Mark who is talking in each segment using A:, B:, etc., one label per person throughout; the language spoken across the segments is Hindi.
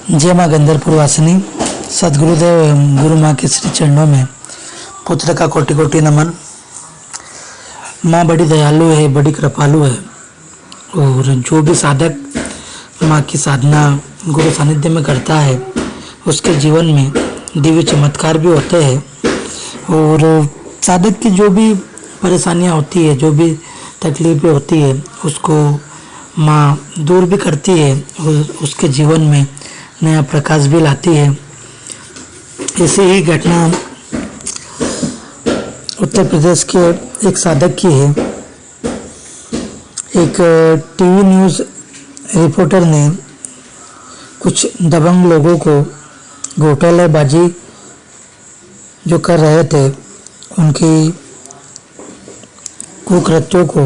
A: जय माँ गंधर्पुर वासिनी। सदगुरुदेव एवं गुरु माँ के श्री चरणों में पुत्र का कोटि कोटि नमन। माँ बड़ी दयालु है, बड़ी कृपालु है, और जो भी साधक माँ की साधना गुरु सानिध्य में करता है उसके जीवन में दिव्य चमत्कार भी होते हैं। और साधक की जो भी परेशानियाँ होती है, जो भी तकलीफें होती है, उसको माँ दूर भी करती है और उसके जीवन में नया प्रकाश भी लाती है। ऐसी ही घटना उत्तर प्रदेश के एक साधक की है। एक टीवी न्यूज़ रिपोर्टर ने कुछ दबंग लोगों को घोटालेबाजी जो कर रहे थे उनकी कुकृत्यों को,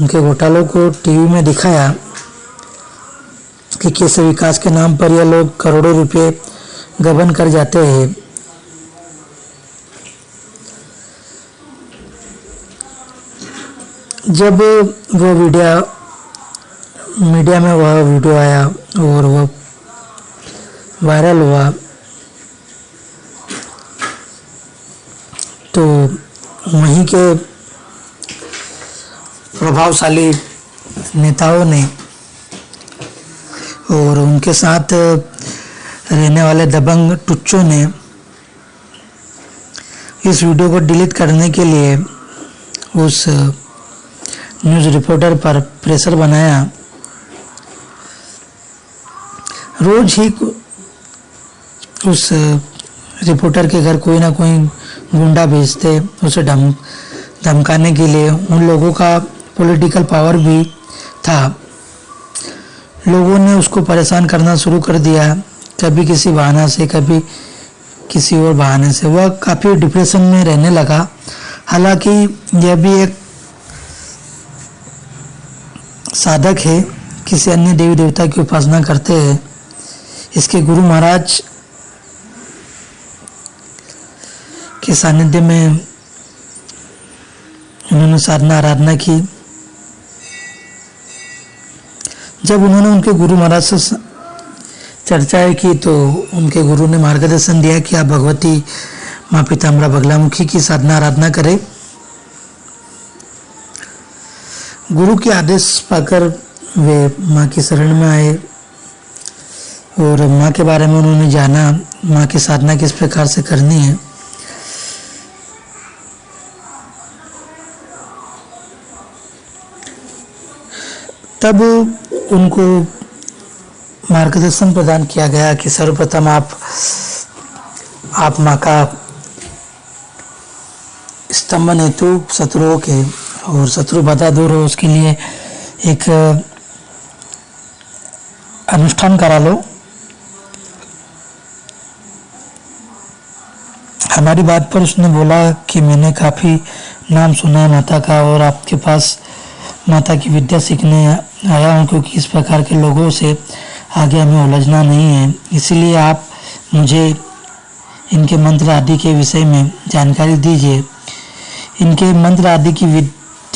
A: उनके घोटालों को टीवी में दिखाया कि कैसे विकास के नाम पर ये लोग करोड़ों रुपए गबन कर जाते हैं। जब वो मीडिया में वह वीडियो आया और वह वायरल हुआ तो वहीं के प्रभावशाली नेताओं ने और उनके साथ रहने वाले दबंग टुच्चों ने इस वीडियो को डिलीट करने के लिए उस न्यूज़ रिपोर्टर पर प्रेशर बनाया। रोज ही उस रिपोर्टर के घर कोई ना कोई गुंडा भेजते उसे धमकाने के लिए। उन लोगों का पॉलिटिकल पावर भी था। लोगों ने उसको परेशान करना शुरू कर दिया, कभी किसी बहाना से, कभी किसी और बहाने से। वह काफ़ी डिप्रेशन में रहने लगा। हालांकि यह भी एक साधक है, किसी अन्य देवी देवता की उपासना करते हैं। इसके गुरु महाराज के सानिध्य में उन्होंने साधना आराधना की। जब उन्होंने उनके गुरु महाराज से चर्चाएं की तो उनके गुरु ने मार्गदर्शन दिया कि आप भगवती माँ पीताम्बरा बगलामुखी की साधना आराधना करें। गुरु के आदेश पाकर वे माँ की शरण में आए और माँ के बारे में उन्होंने जाना, माँ की साधना किस प्रकार से करनी है। तब उनको मार्गदर्शन प्रदान किया गया कि सर्वप्रथम आप माँ का स्तंभन हेतु शत्रुओं के और शत्रु बाधा दूर हो उसके लिए एक अनुष्ठान करा लो। हमारी बात पर उसने बोला कि मैंने काफ़ी नाम सुना है माता का और आपके पास माता की विद्या सीखने आया हूँ, क्योंकि इस प्रकार के लोगों से आगे हमें उलझना नहीं है। इसीलिए आप मुझे इनके मंत्र आदि के विषय में जानकारी दीजिए, इनके मंत्र आदि की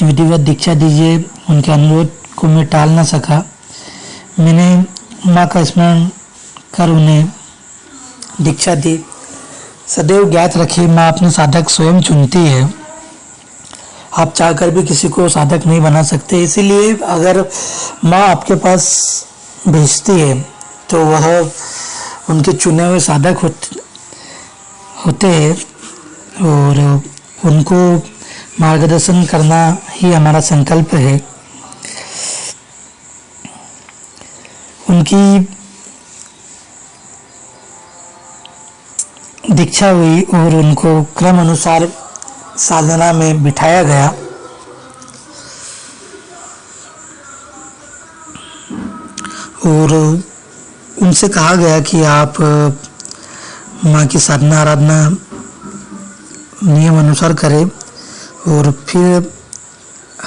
A: विधिवत दीक्षा दीजिए। उनके अनुरोध को मैं टाल ना सका। मैंने माँ का स्मरण कर उन्हें दीक्षा दी। सदैव ज्ञात रखिए, माँ अपने साधक स्वयं चुनती है। आप चाहकर भी किसी को साधक नहीं बना सकते। इसीलिए अगर माँ आपके पास भेजती है तो वह उनके चुने हुए साधक होते हैं और उनको मार्गदर्शन करना ही हमारा संकल्प है। उनकी दीक्षा हुई और उनको क्रम अनुसार साधना में बिठाया गया। और उनसे कहा गया कि आप माँ की साधना आराधना नियम अनुसार करें और फिर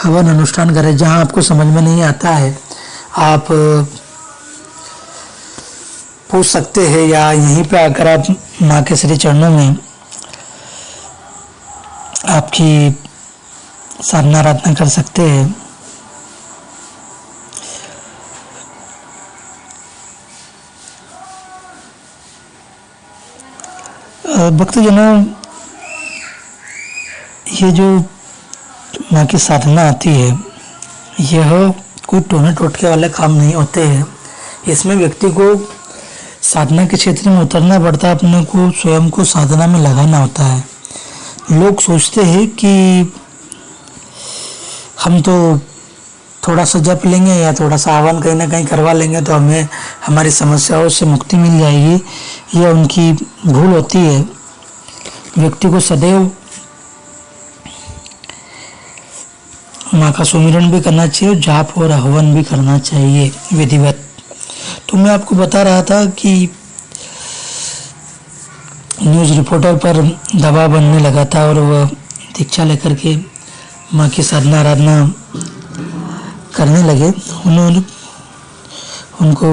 A: हवन अनुष्ठान करें। जहाँ आपको समझ में नहीं आता है आप पूछ सकते हैं या यहीं पे आकर आप माँ के श्री चरणों में आपकी साधना आराधना कर सकते हैं। भक्तजनों, ये जो माँ की साधना आती है, यह कोई टोने टोटके वाले काम नहीं होते हैं। इसमें व्यक्ति को साधना के क्षेत्र में उतरना पड़ता है, अपने को स्वयं को साधना में लगाना होता है। लोग सोचते हैं कि हम तो थोड़ा सा जप लेंगे या थोड़ा सा हवन कहीं ना कहीं करवा लेंगे तो हमें हमारी समस्याओं से मुक्ति मिल जाएगी। यह उनकी भूल होती है। व्यक्ति को सदैव माँ का सुमिरन भी करना चाहिए और जाप और हवन भी करना चाहिए विधिवत। तो मैं आपको बता रहा था कि न्यूज़ रिपोर्टर पर दबाव बनने लगा था और वह दीक्षा लेकर के माँ की साधना आराधना करने लगे। उनको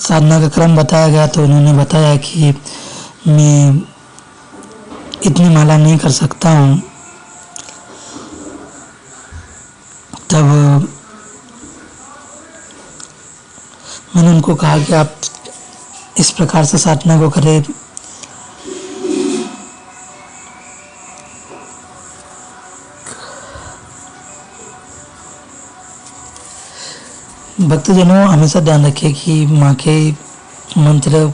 A: साधना का क्रम बताया गया तो उन्होंने बताया कि मैं इतनी माला नहीं कर सकता हूँ। तब मैंने उनको कहा कि आप इस प्रकार से साधना को करें। भक्तजनों, हमेशा ध्यान रखिए कि माँ के मंत्र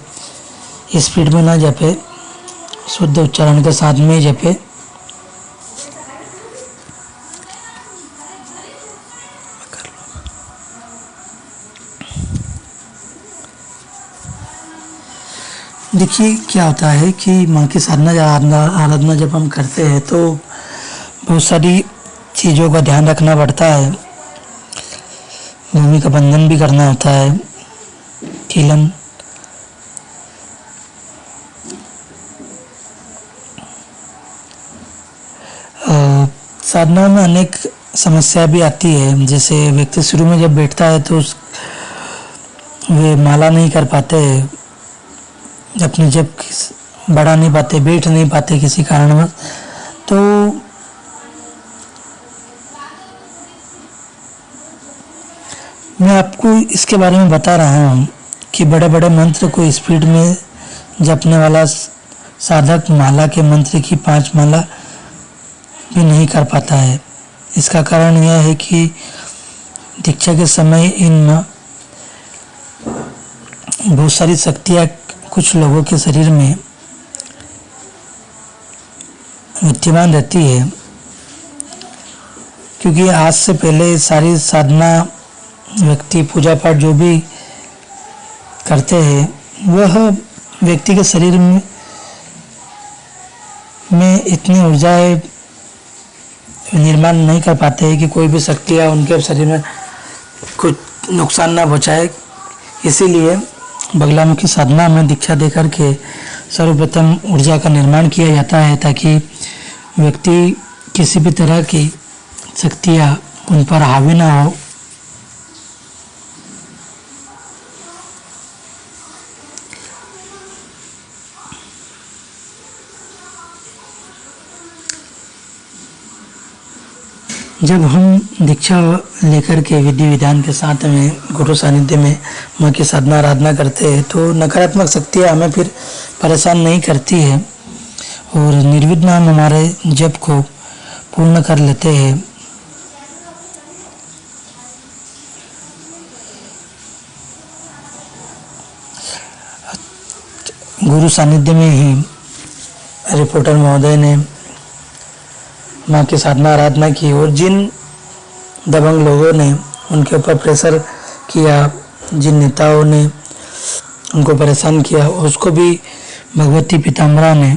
A: स्पीड में ना जपे, शुद्ध उच्चारण के साथ में जपे। देखिए क्या होता है कि माँ की साधना आराधना जब हम करते हैं तो बहुत सारी चीज़ों का ध्यान रखना पड़ता है। भूमि का बंधन भी करना होता है, कीलन, साधना में अनेक समस्या भी आती है। जैसे व्यक्ति शुरू में जब बैठता है तो वे माला नहीं कर पाते, अपनी जब बढ़ा नहीं पाते, बैठ नहीं पाते किसी कारणवश। तो मैं आपको इसके बारे में बता रहा हूँ कि बड़े बड़े मंत्र को स्पीड में जपने वाला साधक माला के मंत्र की 5 माला भी नहीं कर पाता है। इसका कारण यह है कि दीक्षा के समय इन बहुत सारी शक्तियाँ कुछ लोगों के शरीर में विद्यमान रहती है, क्योंकि आज से पहले सारी साधना व्यक्ति पूजा पाठ जो भी करते हैं वह व्यक्ति के शरीर में इतनी ऊर्जाएं निर्माण नहीं कर पाते हैं कि कोई भी शक्तियाँ उनके शरीर में कुछ नुकसान ना पहुँचाए। इसीलिए बगलामुखी साधना में दीक्षा देकर के सर्वप्रथम ऊर्जा का निर्माण किया जाता है ताकि व्यक्ति किसी भी तरह की शक्तियाँ उन पर हावी ना हो। जब हम दीक्षा लेकर के विधि विधान के साथ में गुरु सानिध्य में माँ की साधना आराधना करते हैं तो नकारात्मक शक्तियाँ हमें फिर परेशान नहीं करती है और निर्विघ्न हम हमारे जप को पूर्ण कर लेते हैं। गुरु सानिध्य में ही रिपोर्टर महोदय ने माँ की साधना आराधना की और जिन दबंग लोगों ने उनके ऊपर प्रेशर किया, जिन नेताओं ने उनको परेशान किया, उसको भी भगवती पीताम्बरा ने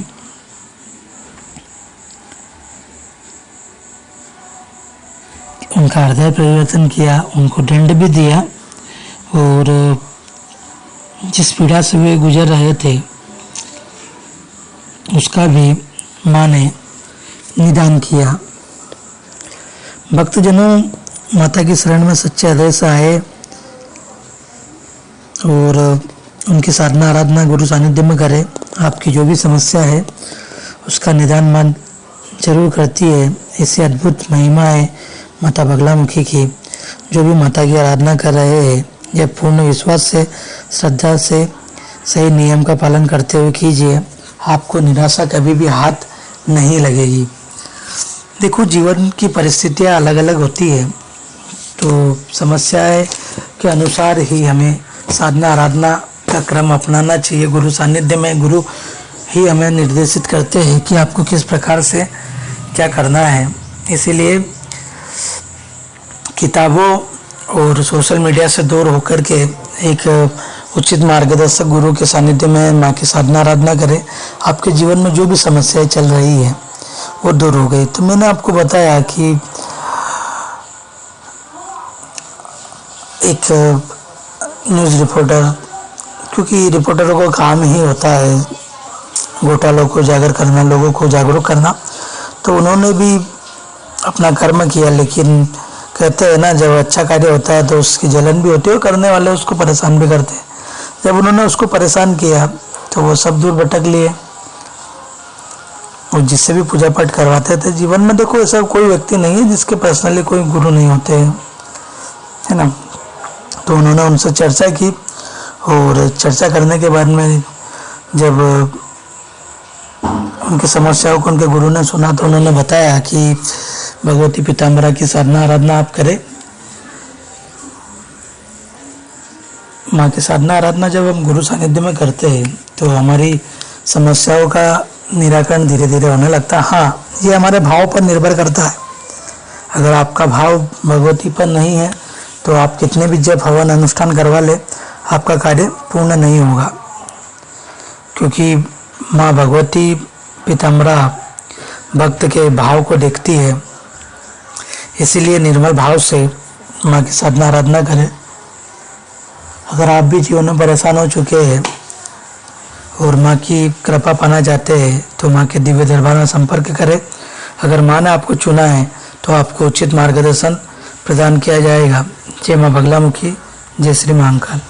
A: उनका हृदय परिवर्तन किया, उनको दंड भी दिया और जिस पीड़ा से वे गुजर रहे थे उसका भी माँ ने निदान किया। भक्तजनों, माता की शरण में सच्चे हृदय से आए और उनकी साधना आराधना गुरु सानिध्य में करें। आपकी जो भी समस्या है उसका निदान माँ जरूर करती है। ऐसी अद्भुत महिमा है माता बगलामुखी की। जो भी माता की आराधना कर रहे हैं यह पूर्ण विश्वास से, श्रद्धा से, सही नियम का पालन करते हुए कीजिए। आपको निराशा कभी भी हाथ नहीं लगेगी। देखो, जीवन की परिस्थितियाँ अलग अलग होती है, तो समस्याएं के अनुसार ही हमें साधना आराधना का क्रम अपनाना चाहिए। गुरु सानिध्य में गुरु ही हमें निर्देशित करते हैं कि आपको किस प्रकार से क्या करना है। इसीलिए किताबों और सोशल मीडिया से दूर होकर के एक उचित मार्गदर्शक गुरु के सानिध्य में माँ की साधना आराधना करें। आपके जीवन में जो भी समस्याएं चल रही है वो दूर हो गई। तो मैंने आपको बताया कि एक न्यूज़ रिपोर्टर, क्योंकि रिपोर्टरों का काम ही होता है घोटालों को उजागर करना, लोगों को जागरूक करना, तो उन्होंने भी अपना कर्म किया। लेकिन कहते हैं ना, जब अच्छा कार्य होता है तो उसकी जलन भी होती है और करने वाले उसको परेशान भी करते हैं। जब उन्होंने उसको परेशान किया तो वो सब दूर भटक लिए और जिससे भी पूजा पाठ करवाते थे। जीवन में देखो, ऐसा कोई व्यक्ति नहीं है जिसके पर्सनली कोई गुरु नहीं होते हैं, है ना। तो उन्होंने उनसे चर्चा की और चर्चा करने के बाद में जब उनकी समस्याओं को उनके गुरु ने सुना तो उन्होंने बताया कि भगवती पीताम्बरा की साधना आराधना आप करें। माँ की साधना आराधना जब हम गुरु सानिध्य में करते हैं तो हमारी समस्याओं का निराकरण धीरे धीरे होने लगता है। हाँ, ये हमारे भाव पर निर्भर करता है। अगर आपका भाव भगवती पर नहीं है तो आप कितने भी जप हवन अनुष्ठान करवा ले, आपका कार्य पूर्ण नहीं होगा, क्योंकि माँ भगवती पीताम्बरा भक्त के भाव को देखती है। इसीलिए निर्मल भाव से माँ की साधना आराधना करें। अगर आप भी जीवन में परेशान हो चुके हैं और माँ की कृपा पाना चाहते हैं तो माँ के दिव्य दरबार में संपर्क करें। अगर माँ ने आपको चुना है तो आपको उचित मार्गदर्शन प्रदान किया जाएगा। जय माँ बगलामुखी, जय श्री महाकाल।